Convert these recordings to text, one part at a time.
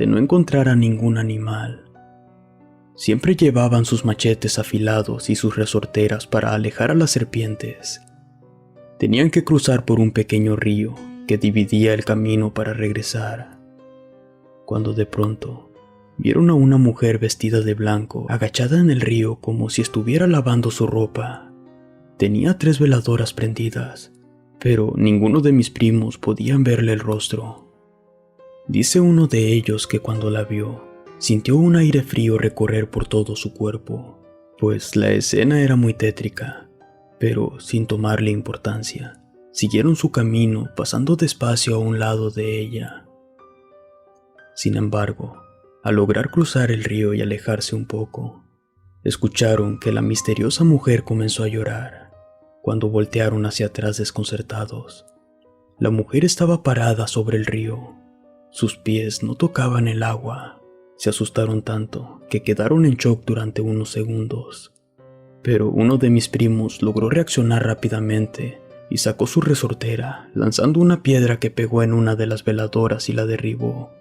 de no encontrar a ningún animal. Siempre llevaban sus machetes afilados y sus resorteras para alejar a las serpientes. Tenían que cruzar por un pequeño río que dividía el camino para regresar, cuando de pronto vieron a una mujer vestida de blanco agachada en el río como si estuviera lavando su ropa. Tenía 3 veladoras prendidas, pero ninguno de mis primos podían verle el rostro. Dice uno de ellos que cuando la vio, sintió un aire frío recorrer por todo su cuerpo, pues la escena era muy tétrica, pero sin tomarle importancia, siguieron su camino pasando despacio a un lado de ella. Sin embargo, al lograr cruzar el río y alejarse un poco, escucharon que la misteriosa mujer comenzó a llorar. Cuando voltearon hacia atrás desconcertados, la mujer estaba parada sobre el río. Sus pies no tocaban el agua. Se asustaron tanto que quedaron en shock durante unos segundos. Pero uno de mis primos logró reaccionar rápidamente y sacó su resortera, lanzando una piedra que pegó en una de las veladoras y la derribó.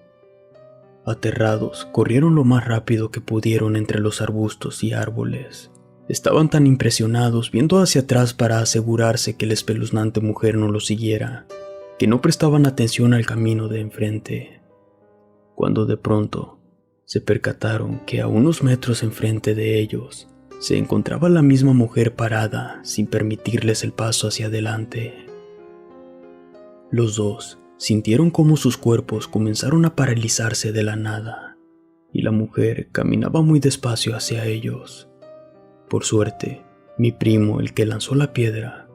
Aterrados, corrieron lo más rápido que pudieron entre los arbustos y árboles. Estaban tan impresionados viendo hacia atrás para asegurarse que la espeluznante mujer no los siguiera, que no prestaban atención al camino de enfrente. Cuando de pronto se percataron que a unos metros enfrente de ellos se encontraba la misma mujer parada sin permitirles el paso hacia adelante. Los dos sintieron cómo sus cuerpos comenzaron a paralizarse de la nada, y la mujer caminaba muy despacio hacia ellos. Por suerte, mi primo, el que lanzó la piedra,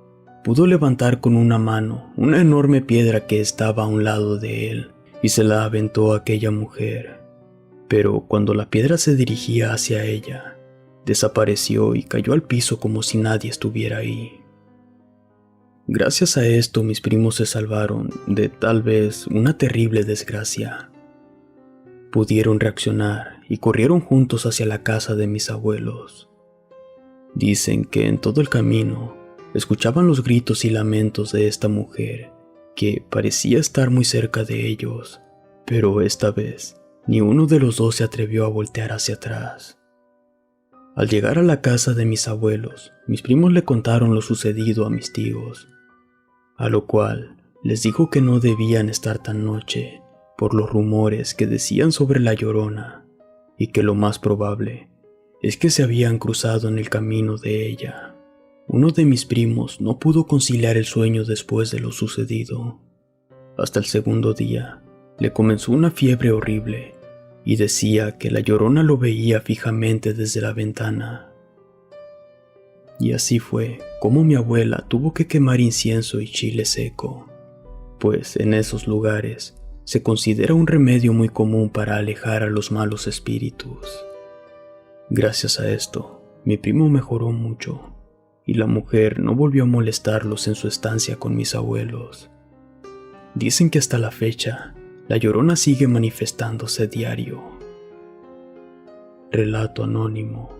pudo levantar con una mano una enorme piedra que estaba a un lado de él y se la aventó a aquella mujer. Pero cuando la piedra se dirigía hacia ella, desapareció y cayó al piso como si nadie estuviera ahí. Gracias a esto mis primos se salvaron de tal vez una terrible desgracia. Pudieron reaccionar y corrieron juntos hacia la casa de mis abuelos. Dicen que en todo el camino escuchaban los gritos y lamentos de esta mujer, que parecía estar muy cerca de ellos, pero esta vez ni uno de los dos se atrevió a voltear hacia atrás. Al llegar a la casa de mis abuelos, mis primos le contaron lo sucedido a mis tíos, a lo cual les dijo que no debían estar tan noche por los rumores que decían sobre la Llorona, y que lo más probable es que se habían cruzado en el camino de ella. Uno de mis primos no pudo conciliar el sueño después de lo sucedido. Hasta el segundo día le comenzó una fiebre horrible y decía que la Llorona lo veía fijamente desde la ventana. Y así fue como mi abuela tuvo que quemar incienso y chile seco, pues en esos lugares se considera un remedio muy común para alejar a los malos espíritus. Gracias a esto, mi primo mejoró mucho, y la mujer no volvió a molestarlos en su estancia con mis abuelos. Dicen que hasta la fecha, la Llorona sigue manifestándose diario. Relato anónimo.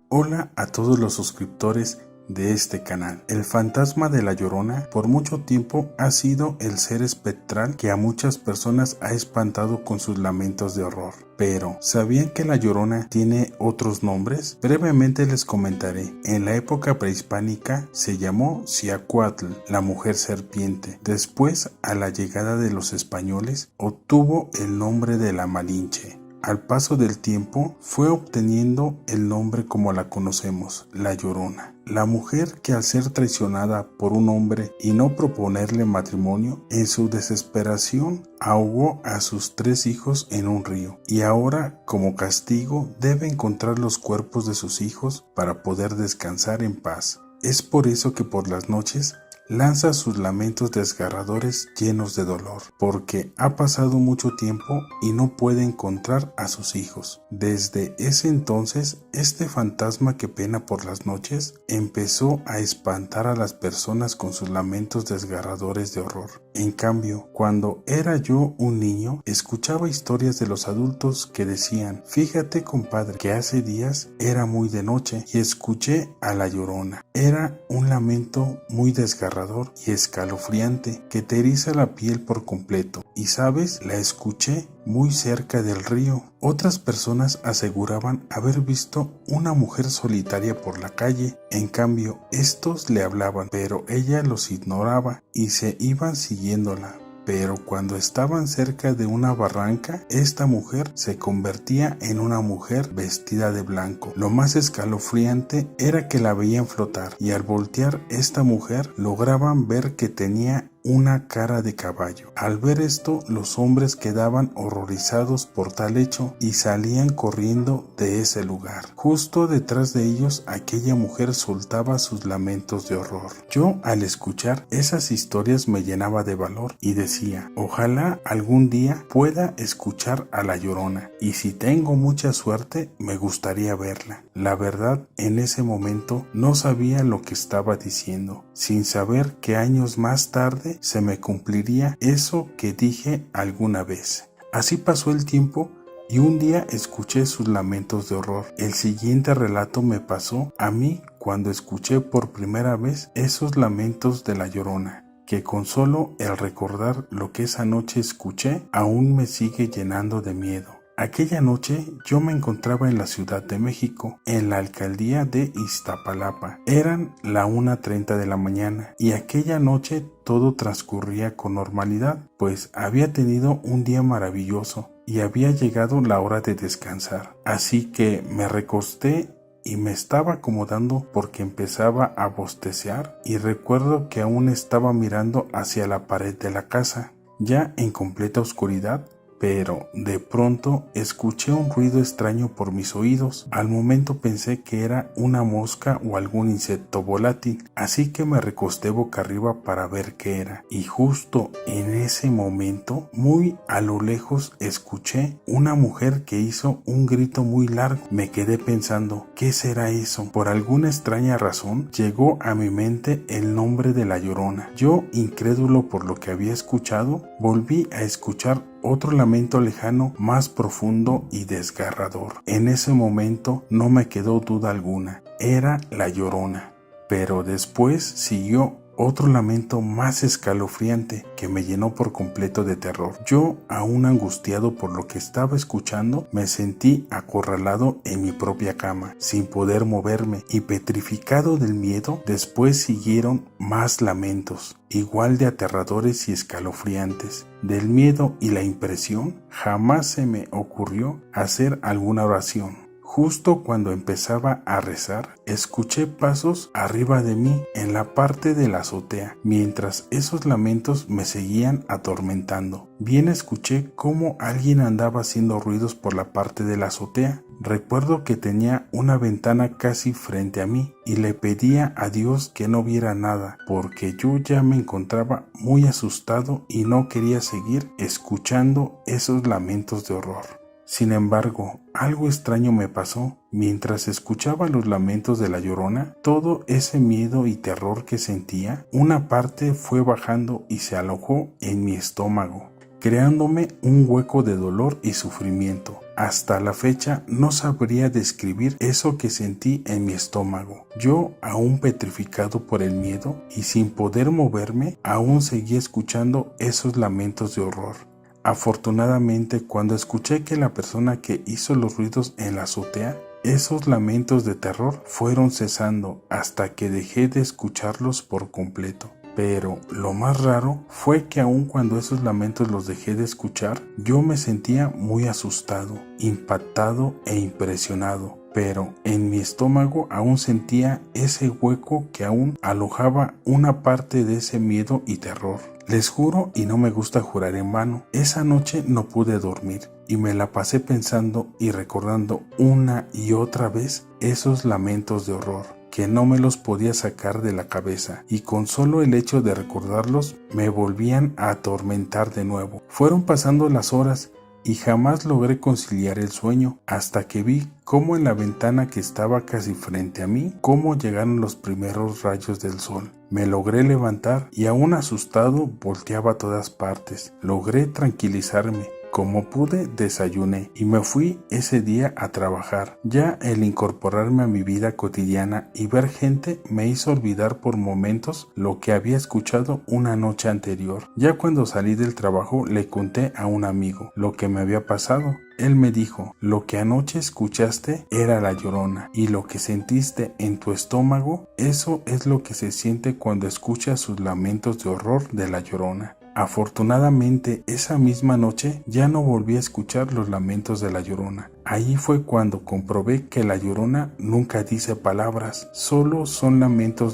Hola a todos los suscriptores de este canal. El fantasma de la Llorona por mucho tiempo ha sido el ser espectral que a muchas personas ha espantado con sus lamentos de horror. Pero, ¿sabían que la Llorona tiene otros nombres? Brevemente les comentaré. En la época prehispánica se llamó Ciacuatl, la mujer serpiente. Después, a la llegada de los españoles, obtuvo el nombre de la Malinche. Al paso del tiempo, fue obteniendo el nombre como la conocemos, la Llorona. La mujer que al ser traicionada por un hombre y no proponerle matrimonio, en su desesperación ahogó a sus 3 hijos en un río, y ahora, como castigo, debe encontrar los cuerpos de sus hijos para poder descansar en paz. Es por eso que por las noches lanza sus lamentos desgarradores llenos de dolor, porque ha pasado mucho tiempo y no puede encontrar a sus hijos. Desde ese entonces, este fantasma que pena por las noches empezó a espantar a las personas con sus lamentos desgarradores de horror. En cambio, cuando era yo un niño, escuchaba historias de los adultos que decían: fíjate, compadre, que hace días era muy de noche y escuché a la Llorona. Era un lamento muy desgarrador y escalofriante que te eriza la piel por completo. Y sabes, la escuché muy cerca del río. Otras personas aseguraban haber visto una mujer solitaria por la calle. En cambio, estos le hablaban, pero ella los ignoraba y se iban siguiéndola. Pero cuando estaban cerca de una barranca, esta mujer se convertía en una mujer vestida de blanco. Lo más escalofriante era que la veían flotar, y al voltear esta mujer lograban ver que tenía una cara de caballo. Al ver esto, los hombres quedaban horrorizados por tal hecho y salían corriendo de ese lugar. Justo detrás de ellos, aquella mujer soltaba sus lamentos de horror. Yo, al escuchar esas historias, me llenaba de valor y decía: ojalá algún día pueda escuchar a la Llorona, y si tengo mucha suerte, me gustaría verla. La verdad, en ese momento no sabía lo que estaba diciendo, sin saber que años más tarde se me cumpliría eso que dije alguna vez. Así pasó el tiempo y un día escuché sus lamentos de horror. El siguiente relato me pasó a mí cuando escuché por primera vez esos lamentos de la Llorona, que con solo el recordar lo que esa noche escuché aún me sigue llenando de miedo. Aquella noche yo me encontraba en la Ciudad de México, en la alcaldía de Iztapalapa. Eran la 1:30 de la mañana y aquella noche todo transcurría con normalidad, pues había tenido un día maravilloso y había llegado la hora de descansar. Así que me recosté y me estaba acomodando porque empezaba a bostecear, y recuerdo que aún estaba mirando hacia la pared de la casa, ya en completa oscuridad. Pero de pronto escuché un ruido extraño por mis oídos. Al momento pensé que era una mosca o algún insecto volátil, así que me recosté boca arriba para ver qué era. Y justo en ese momento, muy a lo lejos, escuché una mujer que hizo un grito muy largo. Me quedé pensando, ¿qué será eso? Por alguna extraña razón, llegó a mi mente el nombre de la Llorona. Yo, incrédulo por lo que había escuchado, volví a escuchar otro lamento lejano, más profundo y desgarrador. En ese momento no me quedó duda alguna, era la Llorona. Pero después siguió otro lamento más escalofriante que me llenó por completo de terror. Yo, aún angustiado por lo que estaba escuchando, me sentí acorralado en mi propia cama, sin poder moverme y petrificado del miedo. Después siguieron más lamentos, igual de aterradores y escalofriantes. Del miedo y la impresión, jamás se me ocurrió hacer alguna oración. Justo cuando empezaba a rezar, escuché pasos arriba de mí en la parte de la azotea, mientras esos lamentos me seguían atormentando. Bien escuché cómo alguien andaba haciendo ruidos por la parte de la azotea. Recuerdo que tenía una ventana casi frente a mí y le pedía a Dios que no viera nada, porque yo ya me encontraba muy asustado y no quería seguir escuchando esos lamentos de horror. Sin embargo, algo extraño me pasó. Mientras escuchaba los lamentos de la Llorona, todo ese miedo y terror que sentía, una parte fue bajando y se alojó en mi estómago, creándome un hueco de dolor y sufrimiento. Hasta la fecha no sabría describir eso que sentí en mi estómago. Yo, aún petrificado por el miedo y sin poder moverme, aún seguía escuchando esos lamentos de horror. Afortunadamente, cuando escuché que la persona que hizo los ruidos en la azotea, esos lamentos de terror fueron cesando hasta que dejé de escucharlos por completo. Pero lo más raro fue que aun cuando esos lamentos los dejé de escuchar, yo me sentía muy asustado, impactado e impresionado. Pero en mi estómago aún sentía ese hueco que aún alojaba una parte de ese miedo y terror. Les juro, y no me gusta jurar en vano, esa noche no pude dormir y me la pasé pensando y recordando una y otra vez esos lamentos de horror, que no me los podía sacar de la cabeza, y con solo el hecho de recordarlos me volvían a atormentar de nuevo. Fueron pasando las horas y jamás logré conciliar el sueño hasta que vi cómo en la ventana que estaba casi frente a mí, cómo llegaron los primeros rayos del sol. Me logré levantar y aún asustado volteaba a todas partes. Logré tranquilizarme. Como pude, desayuné y me fui ese día a trabajar. Ya el incorporarme a mi vida cotidiana y ver gente me hizo olvidar por momentos lo que había escuchado una noche anterior. Ya cuando salí del trabajo le conté a un amigo lo que me había pasado. Él me dijo, lo que anoche escuchaste era la Llorona y lo que sentiste en tu estómago, eso es lo que se siente cuando escuchas sus lamentos de horror de la Llorona. Afortunadamente, esa misma noche ya no volví a escuchar los lamentos de la Llorona. Ahí fue cuando comprobé que la Llorona nunca dice palabras, solo son lamentos